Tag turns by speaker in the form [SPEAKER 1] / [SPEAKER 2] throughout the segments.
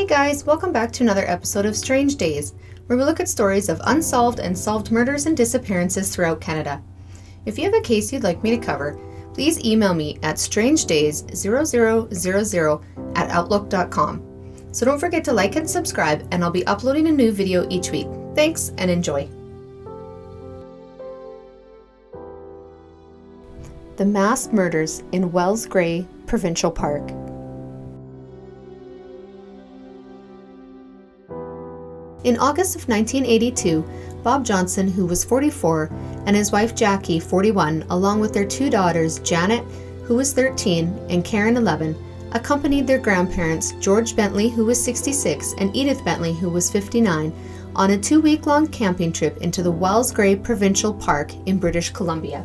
[SPEAKER 1] Hey guys, welcome back to another episode of Strange Days, where we look at stories of unsolved and solved murders and disappearances throughout Canada. If you have a case you'd like me to cover, please email me at strangedays0000@outlook.com. So don't forget to like and subscribe, and I'll be uploading a new video each week. Thanks and enjoy. The mass murders in Wells Gray Provincial Park. In August of 1982, Bob Johnson, who was 44, and his wife Jackie, 41, along with their two daughters, Janet, who was 13, and Karen, 11, accompanied their grandparents, George Bentley, who was 66, and Edith Bentley, who was 59, on a 2-week-long camping trip into the Wells Gray Provincial Park in British Columbia.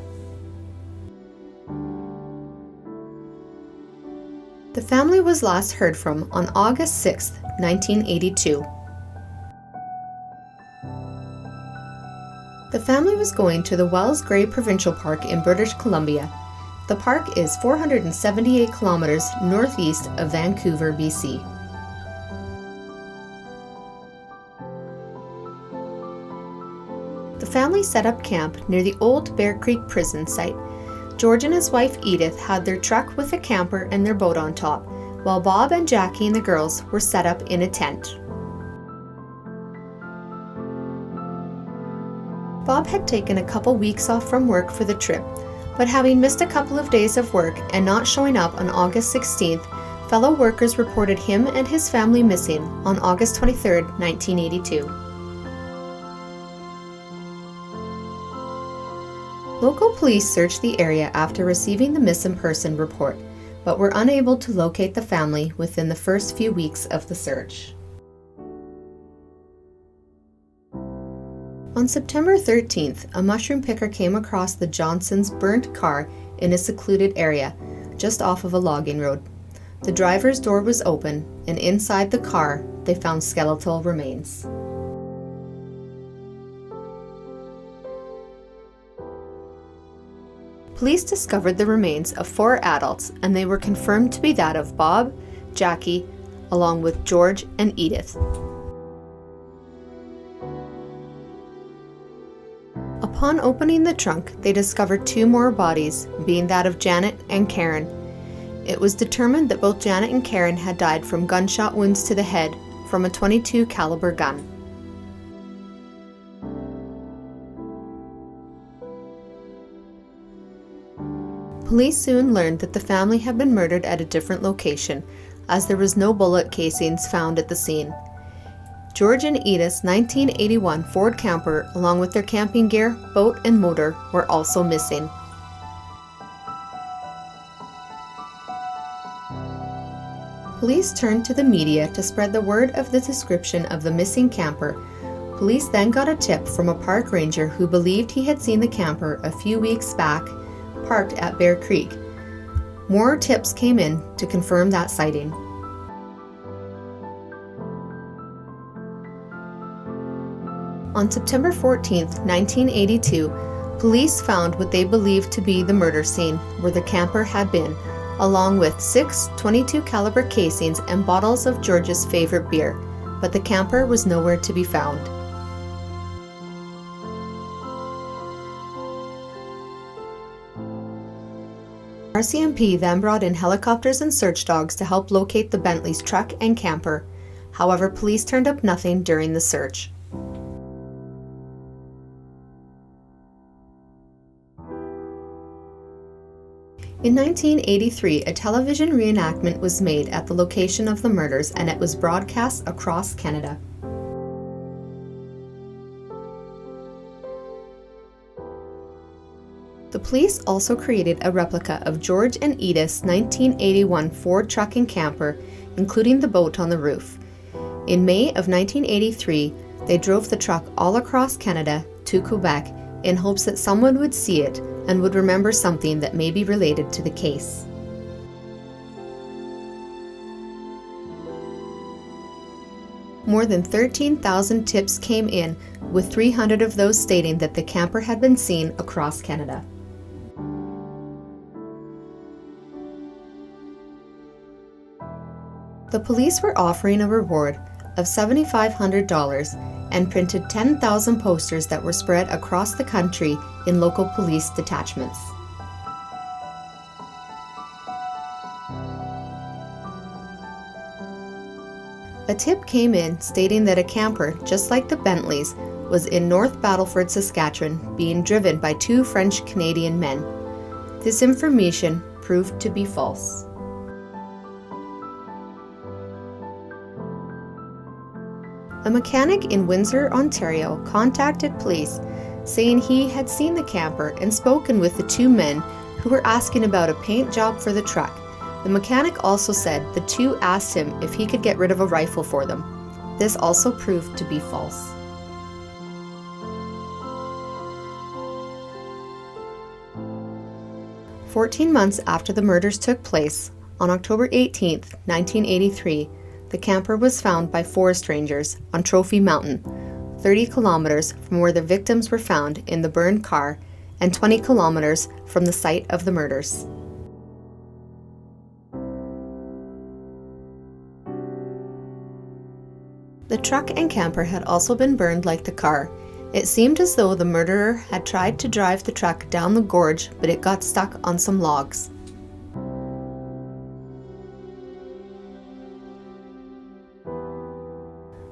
[SPEAKER 1] The family was last heard from on August 6, 1982. The family was going to the Wells Gray Provincial Park in British Columbia. The park is 478 kilometers northeast of Vancouver, BC. The family set up camp near the old Bear Creek prison site. George and his wife Edith had their truck with a camper and their boat on top, while Bob and Jackie and the girls were set up in a tent. Bob had taken a couple weeks off from work for the trip, but having missed a couple of days of work and not showing up on August 16th, fellow workers reported him and his family missing on August 23, 1982. Local police searched the area after receiving the missing person report, but were unable to locate the family within the first few weeks of the search. On September 13th, a mushroom picker came across the Johnsons' burnt car in a secluded area, just off of a logging road. The driver's door was open, and inside the car, they found skeletal remains. Police discovered the remains of 4 adults, and they were confirmed to be that of Bob, Jackie, along with George and Edith. Upon opening the trunk, they discovered 2 more bodies, being that of Janet and Karen. It was determined that both Janet and Karen had died from gunshot wounds to the head from a .22 caliber gun. Police soon learned that the family had been murdered at a different location, as there was no bullet casings found at the scene. George and Edith's 1981 Ford camper, along with their camping gear, boat, and motor, were also missing. Police turned to the media to spread the word of the description of the missing camper. Police then got a tip from a park ranger who believed he had seen the camper a few weeks back, parked at Bear Creek. More tips came in to confirm that sighting. On September 14, 1982, police found what they believed to be the murder scene where the camper had been, along with 6 .22 caliber casings and bottles of George's favorite beer, but the camper was nowhere to be found. RCMP then brought in helicopters and search dogs to help locate the Bentley's truck and camper. However, police turned up nothing during the search. In 1983, a television reenactment was made at the location of the murders, and it was broadcast across Canada. The police also created a replica of George and Edith's 1981 Ford truck and camper, including the boat on the roof. In May of 1983, they drove the truck all across Canada to Quebec in hopes that someone would see it and would remember something that may be related to the case. More than 13,000 tips came in, with 300 of those stating that the camper had been seen across Canada. The police were offering a reward of $7,500 and printed 10,000 posters that were spread across the country in local police detachments. A tip came in stating that a camper, just like the Bentleys, was in North Battleford, Saskatchewan, being driven by two French-Canadian men. This information proved to be false. A mechanic in Windsor, Ontario, contacted police saying he had seen the camper and spoken with the two men who were asking about a paint job for the truck. The mechanic also said the two asked him if he could get rid of a rifle for them. This also proved to be false. "14 months after the murders took place, on October 18, 1983, the camper was found by forest rangers on Trophy Mountain, 30 kilometers from where the victims were found in the burned car and 20 kilometers from the site of the murders. The truck and camper had also been burned like the car. It seemed as though the murderer had tried to drive the truck down the gorge, but it got stuck on some logs.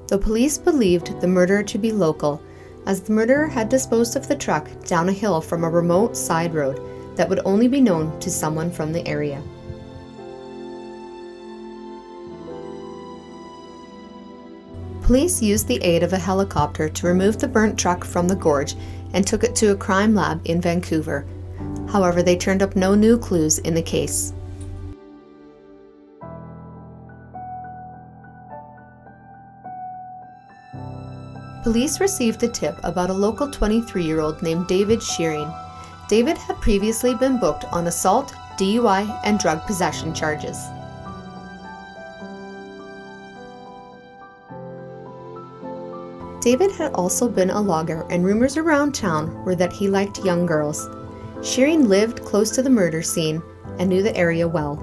[SPEAKER 1] The police believed the murderer to be local, as the murderer had disposed of the truck down a hill from a remote side road that would only be known to someone from the area. Police used the aid of a helicopter to remove the burnt truck from the gorge and took it to a crime lab in Vancouver. However, they turned up no new clues in the case. Police received a tip about a local 23-year-old named David Shearing. David had previously been booked on assault, DUI, and drug possession charges. David had also been a logger, and rumors around town were that he liked young girls. Shearing lived close to the murder scene and knew the area well.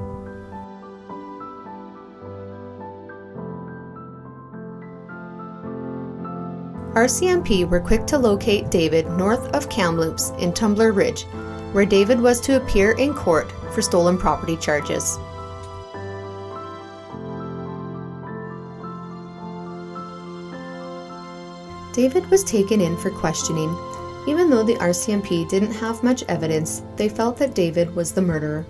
[SPEAKER 1] RCMP were quick to locate David north of Kamloops in Tumbler Ridge, where David was to appear in court for stolen property charges. David was taken in for questioning. Even though the RCMP didn't have much evidence, they felt that David was the murderer.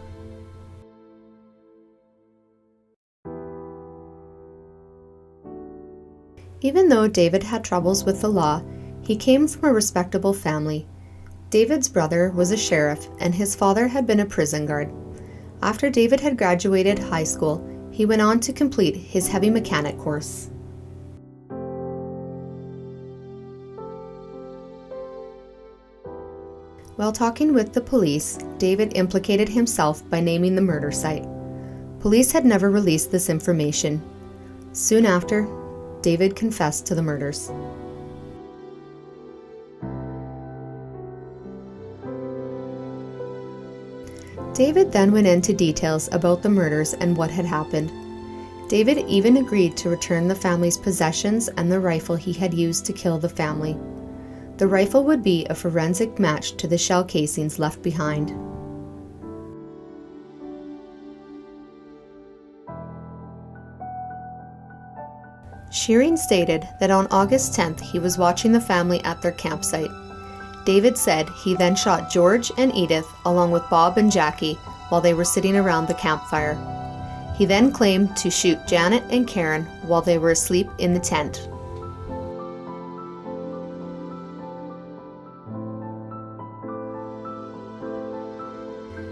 [SPEAKER 1] Even though David had troubles with the law, he came from a respectable family. David's brother was a sheriff, and his father had been a prison guard. After David had graduated high school, he went on to complete his heavy mechanic course. While talking with the police, David implicated himself by naming the murder site. Police had never released this information. Soon after, David confessed to the murders. David then went into details about the murders and what had happened. David even agreed to return the family's possessions and the rifle he had used to kill the family. The rifle would be a forensic match to the shell casings left behind. Shearing stated that on August 10th he was watching the family at their campsite. David said he then shot George and Edith along with Bob and Jackie while they were sitting around the campfire. He then claimed to shoot Janet and Karen while they were asleep in the tent.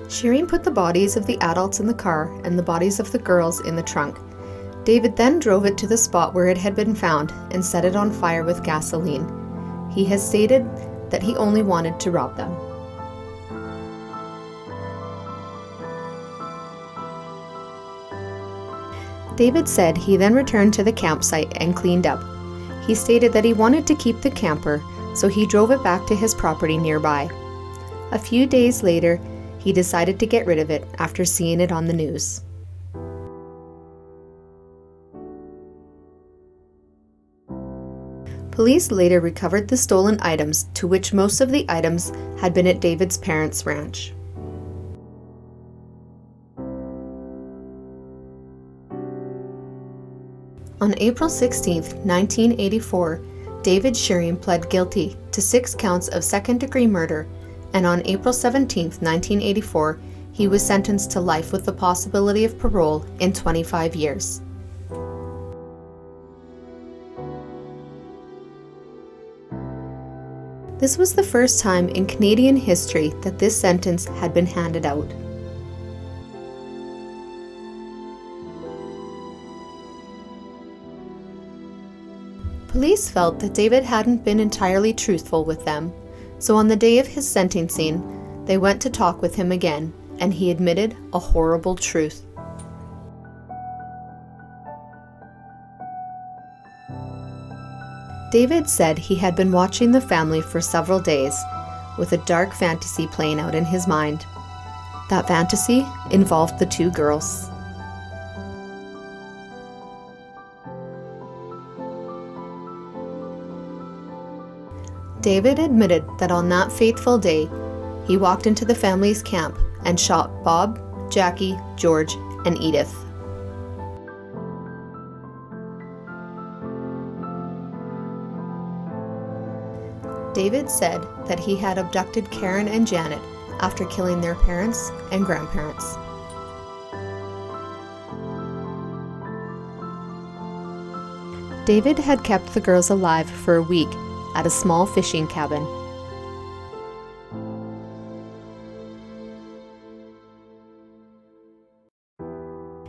[SPEAKER 1] Shearing put the bodies of the adults in the car and the bodies of the girls in the trunk. David then drove it to the spot where it had been found and set it on fire with gasoline. He has stated that he only wanted to rob them. David said he then returned to the campsite and cleaned up. He stated that he wanted to keep the camper, so he drove it back to his property nearby. A few days later, he decided to get rid of it after seeing it on the news. Police later recovered the stolen items, to which most of the items had been at David's parents' ranch. On April 16, 1984, David Shearing pled guilty to 6 counts of second-degree murder, and on April 17, 1984, he was sentenced to life with the possibility of parole in 25 years. This was the first time in Canadian history that this sentence had been handed out. Police felt that David hadn't been entirely truthful with them, so on the day of his sentencing, they went to talk with him again, and he admitted a horrible truth. David said he had been watching the family for several days, with a dark fantasy playing out in his mind. That fantasy involved the 2 girls. David admitted that on that fateful day, he walked into the family's camp and shot Bob, Jackie, George, and Edith. David said that he had abducted Karen and Janet after killing their parents and grandparents. David had kept the girls alive for a week at a small fishing cabin.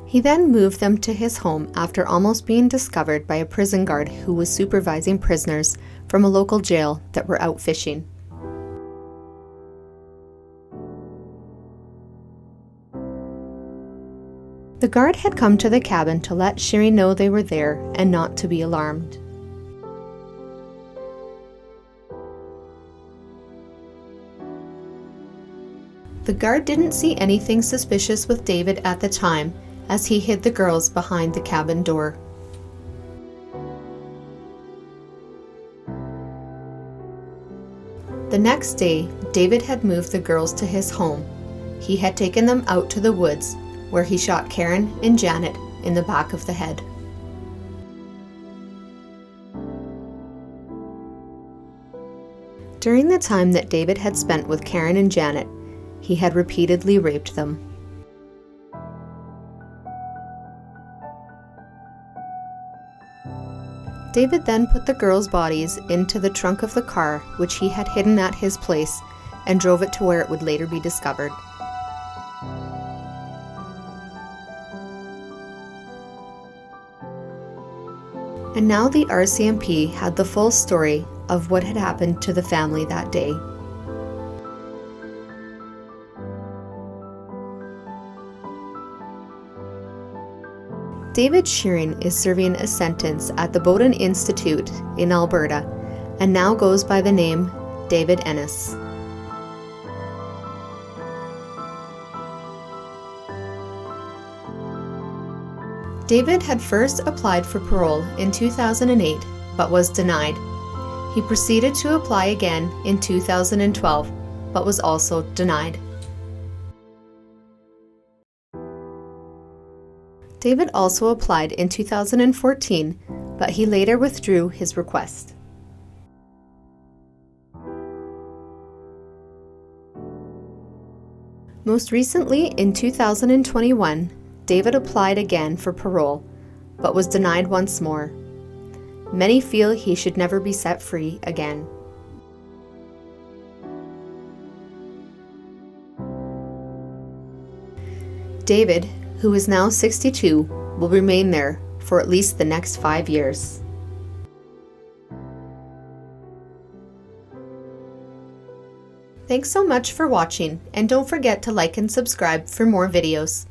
[SPEAKER 1] He then moved them to his home after almost being discovered by a prison guard who was supervising prisoners from a local jail that were out fishing. The guard had come to the cabin to let Shearing know they were there and not to be alarmed. The guard didn't see anything suspicious with David at the time, as he hid the girls behind the cabin door. The next day, David had moved the girls to his home. He had taken them out to the woods, where he shot Karen and Janet in the back of the head. During the time that David had spent with Karen and Janet, he had repeatedly raped them. David then put the girls' bodies into the trunk of the car, which he had hidden at his place, and drove it to where it would later be discovered. And now the RCMP had the full story of what had happened to the family that day. David Shearing is serving a sentence at the Bowden Institute in Alberta and now goes by the name David Ennis. David had first applied for parole in 2008 but was denied. He proceeded to apply again in 2012 but was also denied. David also applied in 2014, but he later withdrew his request. Most recently, in 2021, David applied again for parole, but was denied once more. Many feel he should never be set free again. David, who is now 62, will remain there for at least the next 5 years. Thanks so much for watching, and don't forget to like and subscribe for more videos.